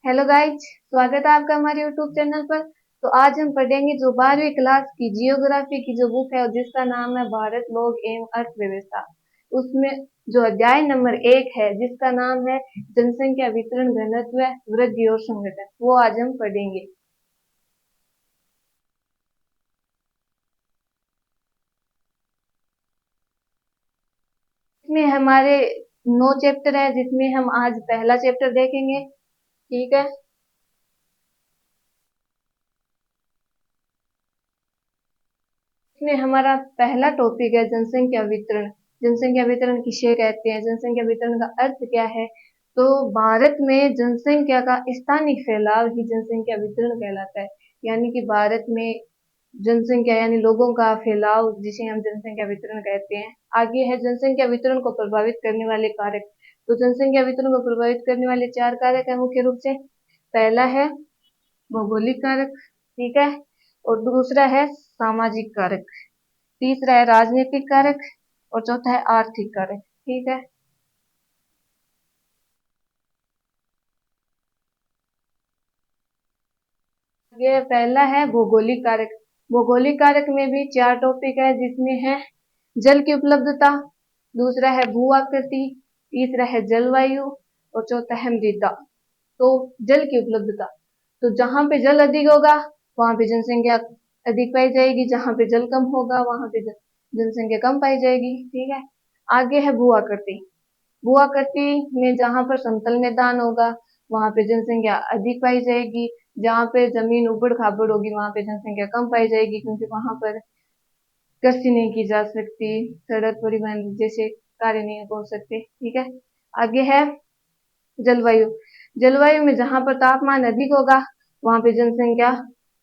Hello guys, स्वागत है आपका हमारे यूट्यूब चैनल पर। तो आज हम पढ़ेंगे जो 12वीं क्लास की जियोग्राफी की जो बुक है और जिसका नाम है भारत लोक एवं अर्थव्यवस्था। उसमें जो अध्याय नंबर 1 है जिसका नाम है जनसंख्या वितरण घनत्व वृद्धि और संगठन, वो आज हम पढ़ेंगे। इसमें हमारे 9 चैप्टर है जिसमें हम आज पहला चैप्टर देखेंगे। ठीक है। इसमें हमारा पहला टॉपिक है जनसंख्या वितरण। जनसंख्या वितरण किसे कहते हैं, जनसंख्या वितरण का अर्थ क्या है। तो भारत में जनसंख्या का स्थानिक फैलाव ही जनसंख्या वितरण कहलाता है। यानी कि भारत में जनसंख्या यानी लोगों का फैलाव जिसे हम जनसंख्या वितरण कहते हैं। आगे है जनसंख्या वितरण को प्रभावित करने वाले कारक। तो जनसंख्या वितरण को प्रभावित करने वाले 4 कारक है मुख्य रूप से। पहला है भौगोलिक कारक, ठीक है, और दूसरा है सामाजिक कारक, तीसरा है राजनीतिक कारक और चौथा है आर्थिक कारक। ठीक है। ये पहला है भौगोलिक कारक। भौगोलिक कारक में भी 4 टॉपिक है जिसमें है जल की उपलब्धता, दूसरा है भू आकृति, तीसरा है जलवायु और चौथा है मृदा। तो जल की उपलब्धता, तो जहां पे जल अधिक होगा वहां पे जनसंख्या अधिक पाई जाएगी, जहां पे जल कम होगा वहां पे जनसंख्या कम पाई जाएगी। ठीक है। आगे है भू आकृति। भू आकृति में जहां पर समतल मैदान होगा वहां पे जनसंख्या अधिक पाई जाएगी, जहां पे जमीन उबड़ खाबड़ होगी वहां पे जनसंख्या कम पाई जाएगी, क्योंकि वहां पर कृषि नहीं की जा सकती, सड़क परिवहन जैसे कार्य नहीं हो सकते। ठीक है। आगे है जलवायु। जलवायु में जहां पर तापमान अधिक होगा वहां पे जनसंख्या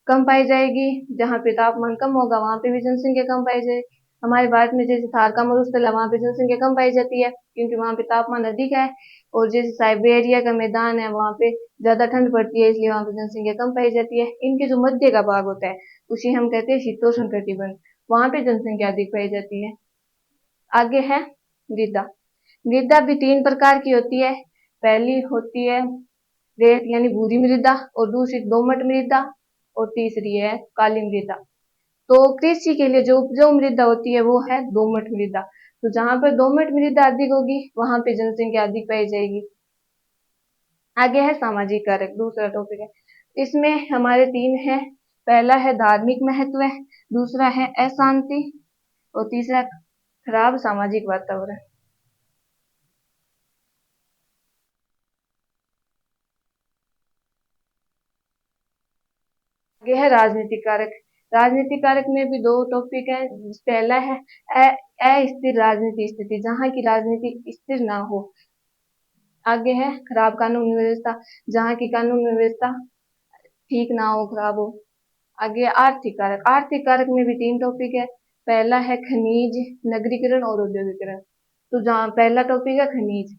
कम पाई जाएगी, जहां पे तापमान कम होगा वहां पे भी जनसंख्या कम पाई जाएगी। हमारे भारत में जैसे थार का मरुस्थल है वहां पे जनसंख्या कम पाई जाती है क्योंकि वहां पे तापमान अधिक है। और जैसे साइबेरिया का मैदान है वहां पे ज्यादा ठंड पड़ती है इसलिए वहां पे जनसंख्या कम पाई जाती है। इनके जो मध्य का भाग होता है उसे हम कहते हैं शीतोष्ण कटिबंध, वहां पे जनसंख्या अधिक पाई जाती है। आगे है मृदा। मृदा भी 3 प्रकार की होती है। पहली होती है रेत यानी भूरी मृदा, और दूसरी दोमट मृदा, और तीसरी है काली मृदा। तो कृषि के लिए जो उपजाऊ मृदा होती है वो है दोमट मृदा। तो जहां पर दोमट मृदा अधिक होगी वहां पे जनसंख्या अधिक पाई जाएगी। आगे है सामाजिक कारक, दूसरा टॉपिक है। इसमें हमारे 3 है। पहला है धार्मिक महत्व, दूसरा है अशांति और तीसरा खराब सामाजिक वातावरण। आगे है राजनीतिक कारक। राजनीतिक कारक में भी 2 टॉपिक है। पहला है अस्थिर राजनीति स्थिति, जहां की राजनीति स्थिर ना हो। आगे है खराब कानून व्यवस्था, जहां की कानून व्यवस्था ठीक ना हो, खराब हो। आगे आर्थिक कारक। आर्थिक कारक में भी 3 टॉपिक है। पहला है खनिज, नगरीकरण और औद्योगिकरण। तो जहाँ पहला टॉपिक है खनिज,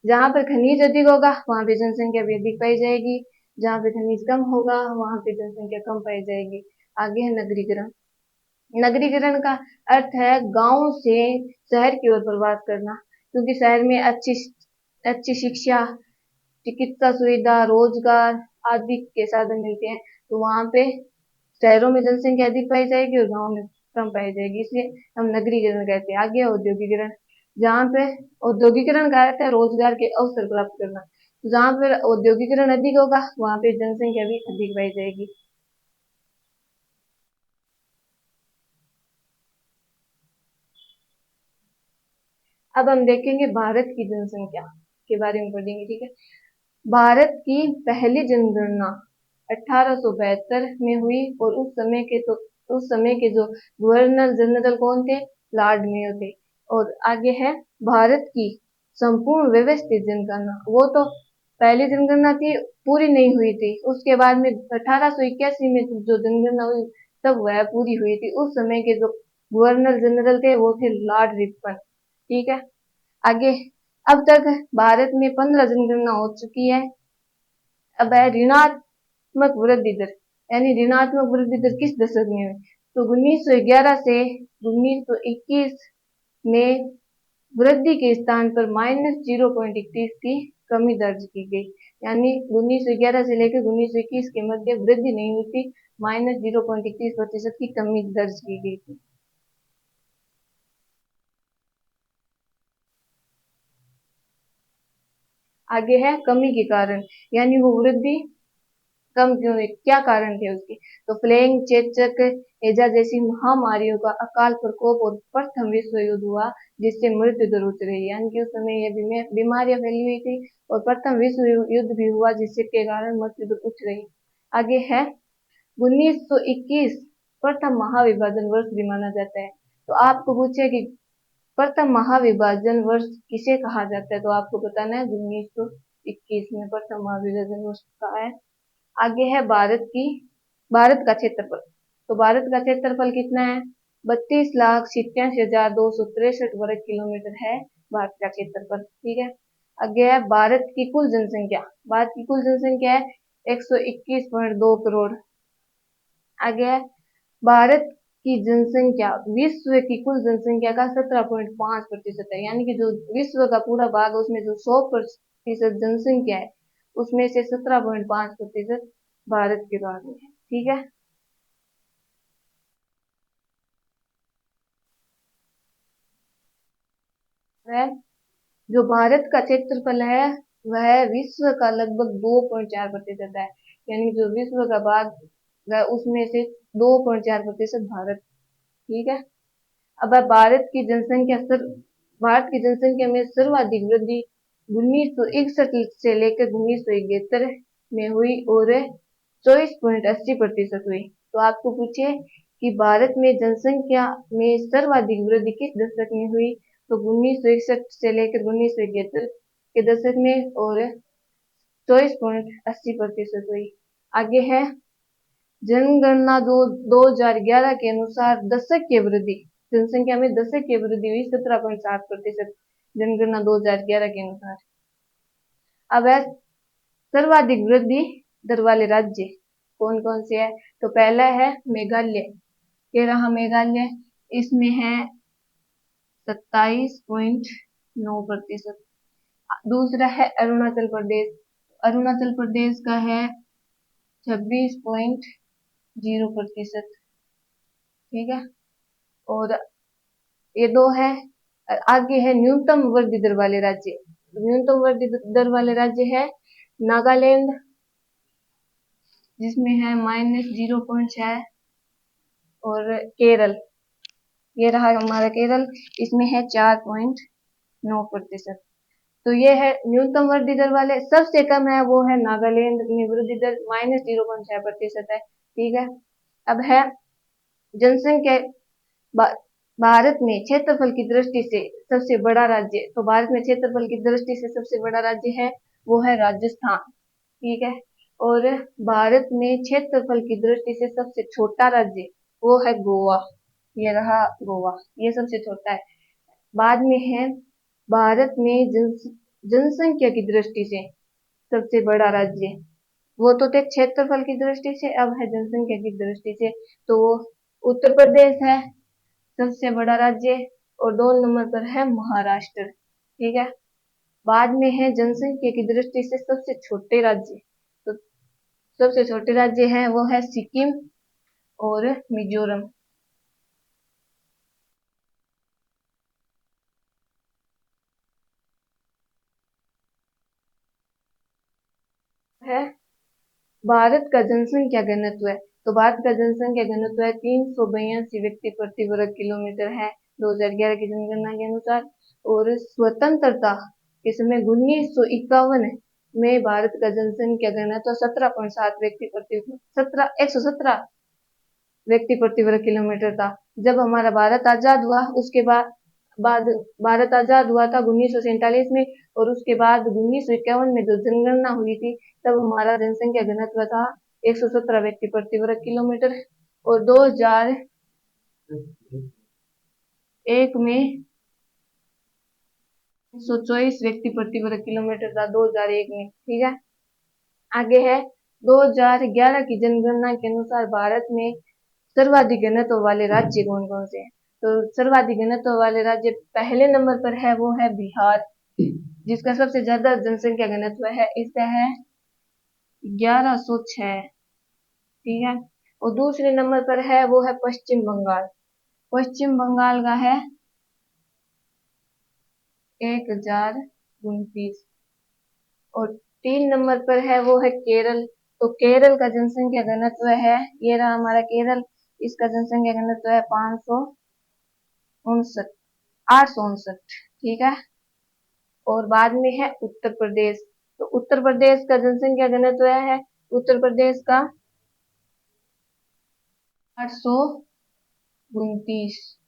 जहां पर खनिज अधिक होगा वहां पे जनसंख्या भी अधिक पाई जाएगी, जहां पे खनिज कम होगा वहां पे जनसंख्या कम पाई जाएगी। आगे है नगरीकरण। नगरीकरण का अर्थ है गांव से शहर की ओर प्रवास करना, क्योंकि शहर में अच्छी अच्छी शिक्षा, चिकित्सा सुविधा, रोजगार आदि के साधन मिलते हैं। तो वहां पे शहरों में जनसंख्या अधिक पाई जाएगी और गाँव में कम पाई जाएगी, इसलिए हम नगरीकरण कहते हैं। आगे औद्योगिकरण, जहाँ पे औद्योगिकरण का अर्थ है रोजगार के अवसर प्राप्त करना। तो जहाँ पर औद्योगिकरण अधिक होगा वहां पे जनसंख्या भी अधिक पाई जाएगी। अब हम देखेंगे भारत की जनसंख्या के बारे में पढ़ेंगे। ठीक है। भारत की पहली जनगणना 1872 में हुई और उस समय के जो गवर्नर जनरल कौन थे, लॉर्ड मेयो थे। और आगे है भारत की संपूर्ण व्यवस्थित जनगणना। वो तो पहली जनगणना थी, पूरी नहीं हुई थी, उसके बाद में 1881 में जो जनगणना हुई तब वह पूरी हुई थी। उस समय के जो गवर्नर जनरल थे वो थे लॉर्ड रिपन। ठीक है। आगे अब तक भारत में 15 जनगणना हो चुकी है। अब है ऋणात्मक वृद्धि दर, यानी ऋणात्मक वृद्धि दर किस दशक में हुई। तो 1911 से 1921 में वृद्धि के स्थान पर -0.31 की कमी दर्ज की गई, यानी 1911 से लेकर 1921 के मध्य वृद्धि नहीं हुई थी, -0.31% की कमी दर्ज की गई थी। आगे है कमी के कारण, यानी वो वृद्धि कम क्यों हुई, क्या कारण थे उसके। तो प्लेग, चेचक, हैजा जैसी महामारियों का अकाल प्रकोप और प्रथम विश्व युद्ध हुआ, जिससे मृत्यु दर उच्च रही, यानी कि उस समय ये बीमारियां फैली हुई थी और प्रथम विश्व युद्ध भी हुआ, जिससे के कारण मृत्यु दर उच्च रही। आगे है 1921 प्रथम महाविभाजन वर्ष भी माना जाता है। तो आपको पूछे कि प्रथम महाविभाजन वर्ष किसे कहा जाता है, तो आपको बताना है 1921 में प्रथम महाविभाजन वर्ष का है। आगे है भारत का क्षेत्रफल। तो भारत का क्षेत्रफल कितना है, 32,87,263 वर्ग किलोमीटर है भारत का क्षेत्रफल। ठीक है। आगे है भारत की कुल जनसंख्या। भारत की कुल जनसंख्या है 121.2 करोड़। आगे है भारत की जनसंख्या विश्व की कुल जनसंख्या का 17.5% है, यानी कि जो विश्व का पूरा भाग है उसमें जो 100% जनसंख्या है उसमें से 17.5% भारत के भाग में है। ठीक है। वह जो भारत का क्षेत्रफल है वह विश्व का लगभग 2.4% है, यानी जो विश्व का भाग है उसमें से 2.4% भारत। ठीक है। अब भारत की जनसंख्या में सर्वाधिक वृद्धि 1961 से लेकर 1971 में हुई और 24.80% हुई। तो आपको पूछे कि भारत में जनसंख्या में सर्वाधिक वृद्धि किस दशक में हुई, तो 1961 से लेकर 1971 के दशक में और 24.80% हुई। आगे है जनगणना 2011 के अनुसार दशक की वृद्धि, जनसंख्या में दशक की वृद्धि हुई 17.7%, जनगणना 2011 के अनुसार। अब है सर्वाधिक वृद्धि दर वाले राज्य कौन कौन से है, तो पहला है मेघालय, ये रहा मेघालय, इसमें है 27.9%। दूसरा है अरुणाचल प्रदेश, अरुणाचल प्रदेश का है 26.0%। ठीक है। और ये दो है। आगे है न्यूनतम वृद्धि दर वाले राज्य, न्यूनतम वृद्धि दर वाले राज्य है नागालैंड, जिसमें है -0.6, और केरल, ये रहा हमारा केरल, इसमें है 4.9%। तो ये है न्यूनतम वृद्धि दर वाले। सबसे कम है वो है नागालैंड में वृद्धि दर -0.6% है। ठीक है। अब है जनसंख्या, भारत में क्षेत्रफल की दृष्टि से सबसे बड़ा राज्य, तो भारत में क्षेत्रफल की दृष्टि से सबसे बड़ा राज्य है वो है राजस्थान। ठीक है। और भारत में क्षेत्रफल की दृष्टि से सबसे छोटा राज्य वो है गोवा, ये रहा गोवा, ये सबसे छोटा है। बाद में है भारत में जनसंख्या की दृष्टि से सबसे बड़ा राज्य, वो तो थे क्षेत्रफल की दृष्टि से, अब है जनसंख्या की दृष्टि से, तो वो उत्तर प्रदेश है सबसे बड़ा राज्य, और 2 नंबर पर है महाराष्ट्र। ठीक है। बाद में है जनसंख्या की दृष्टि से सबसे छोटे राज्य, तो सबसे छोटे राज्य है वो है सिक्किम और मिजोरम। है भारत का जनसंख्या घनत्व है, तो भारत का जनसंख्या घनत्व है 382 व्यक्ति प्रति वर्ग किलोमीटर है 2011 की जनगणना के अनुसार। और स्वतंत्रता के समय 1951 में भारत का जनसंख्या घनत्व 17.7 व्यक्ति प्रति 117 व्यक्ति प्रति वर्ग किलोमीटर था। जब हमारा भारत आजाद हुआ उसके बाद भारत आजाद हुआ था 1947 में, और उसके बाद 1951 में जो जनगणना हुई थी तब हमारा जनसंख्या घनत्व था 117 व्यक्ति प्रति वर्ग किलोमीटर, और 2001 में 124 व्यक्ति प्रति वर्ग किलोमीटर था 2001 में। ठीक है। आगे है 2011 की जनगणना के अनुसार भारत में सर्वाधिक घनत्व वाले राज्य कौन कौन से हैं, तो सर्वाधिक घनत्व वाले राज्य पहले नंबर पर है वो है बिहार, जिसका सबसे ज्यादा जनसंख्या घनत्व है, इसका है 1106, ठीक है। और दूसरे नंबर पर है वो है पश्चिम बंगाल। पश्चिम बंगाल का है 1029। और 3 नंबर पर है वो है केरल। तो केरल का जनसंख्या घनत्व है, ये रहा हमारा केरल, इसका जनसंख्या घनत्व है 559, 859, ठीक है। और बाद में है उत्तर प्रदेश। तो उत्तर प्रदेश का जनसंख्या घनत्व है उत्तर प्रदेश का 829।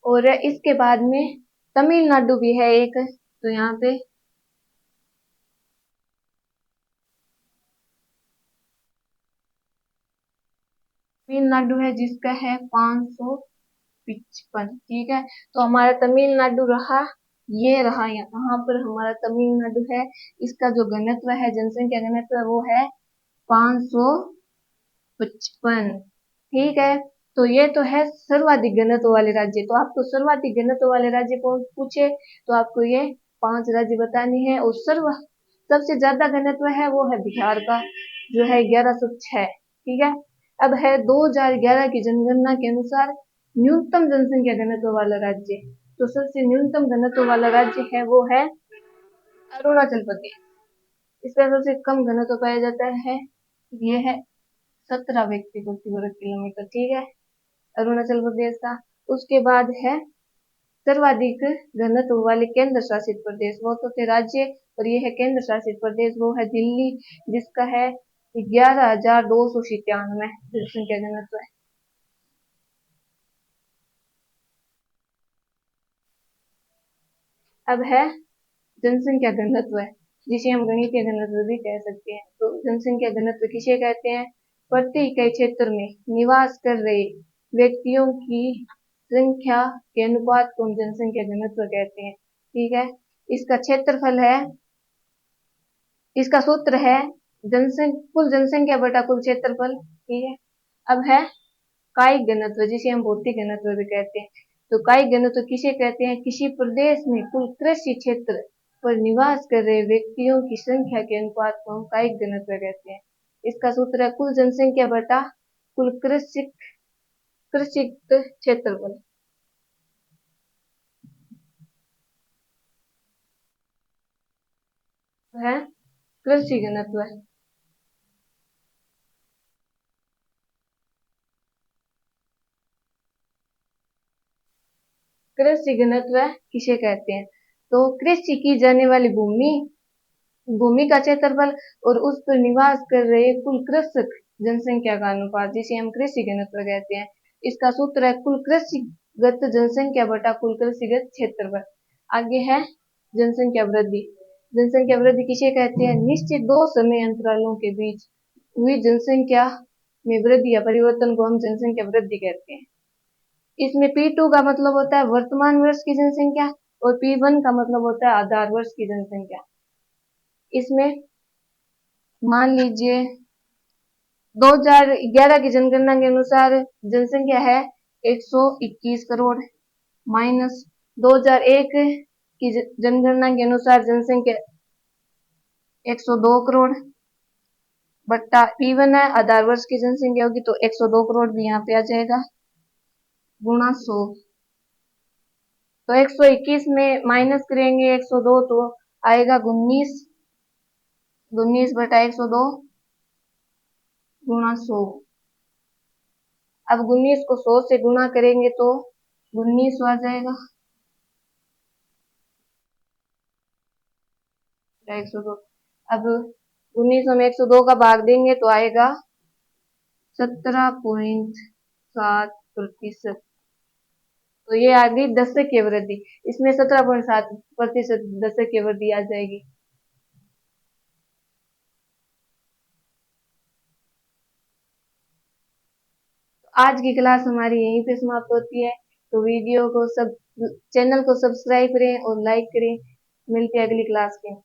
और इसके बाद में तमिलनाडु भी है एक, तो यहाँ पे तमिलनाडु है जिसका है 555, ठीक है। तो हमारा तमिलनाडु रहा, ये रहा यहाँ पर हमारा तमिलनाडु है। इसका जो घनत्व है, जनसंख्या घनत्व, वो है 555, ठीक है। तो ये तो है सर्वाधिक घनत्व वाले राज्य। तो आपको सर्वाधिक घनत्व वाले राज्य कौन पूछे तो आपको ये 5 राज्य बताने हैं। और सबसे ज्यादा घनत्व है वो है बिहार का, जो है 1106, ठीक है। अब है 2011 की जनगणना के अनुसार न्यूनतम जनसंख्या घनत्व वाला राज्य। तो सबसे न्यूनतम घनत्व वाला राज्य है वो है अरुणाचल प्रदेश। इसका सबसे कम घनत्व पाया जाता है, ये है 17 व्यक्ति प्रति वर्ग किलोमीटर, ठीक है, अरुणाचल प्रदेश का। उसके बाद है सर्वाधिक घनत्व वाले केंद्र शासित प्रदेश, वो तो थे राज्य और ये है केंद्र शासित प्रदेश, वो है दिल्ली, जिसका है 11,297 जनसंख्या घनत्व है। अब है जनसंख्या घनत्व, जिसे हम गणितीय घनत्व भी कह सकते हैं। तो जनसंख्या घनत्व किसे कहते हैं? प्रति इकाई क्षेत्र में निवास कर रहे व्यक्तियों की संख्या के अनुपात को हम जनसंख्या घनत्व कहते हैं, ठीक है। इसका क्षेत्रफल है, इसका सूत्र है कुल जनसंख्या बटा कुल क्षेत्रफल, ठीक है। अब है कायिक घनत्व, जिसे हम भौतिक घनत्व भी कहते हैं। तो कायिक घनत्व किसे कहते हैं? किसी प्रदेश में कुल कृषि क्षेत्र पर निवास कर रहे व्यक्तियों की संख्या के अनुपात को हम कायिक घनत्व कहते हैं। इसका सूत्र है कुल जनसंख्या बटा कुल कृषित क्षेत्रफल, है कृषि घनत्व। कृषि घनत्व किसे कहते हैं? तो कृषि की जाने वाली भूमि का क्षेत्रफल और उस पर निवास कर रहे कुल कृषक जनसंख्या का अनुपात, जिसे हम कृषि घनत्व कहते हैं। इसका सूत्र है कुल कृषिगत जनसंख्या बटा कुल कृषिगत क्षेत्रफल। आगे है जनसंख्या वृद्धि। जनसंख्या वृद्धि किसे कहते हैं? निश्चित 2 समय अंतरालों के बीच हुई जनसंख्या में वृद्धि या परिवर्तन को हम जनसंख्या वृद्धि कहते हैं। इसमें P2 का मतलब होता है वर्तमान वर्ष की जनसंख्या और P1 का मतलब होता है आधार वर्ष की जनसंख्या। इसमें मान लीजिए 2011 की जनगणना के अनुसार जनसंख्या है 121 करोड़, माइनस 2001 की जनगणना के अनुसार जनसंख्या 102 करोड़, बट्टा P1 है आधार वर्ष की जनसंख्या होगी, तो 102 करोड़ भी यहाँ पे आ जाएगा, गुणा 100। तो 121 में माइनस करेंगे 102 तो आएगा 19, 19 बटा 102 गुणा 100। अब 19 को 100 से गुणा करेंगे तो 19 आ जाएगा, 102। अब 19 में 102 का भाग देंगे तो आएगा 17.7%। तो ये आ गई दशक वृद्धि, इसमें 17.7% दशक वृद्धि आ जाएगी। आज की क्लास हमारी यहीं पे समाप्त होती है। तो वीडियो को चैनल को सब्सक्राइब करें और लाइक करें। मिलते हैं अगली क्लास में।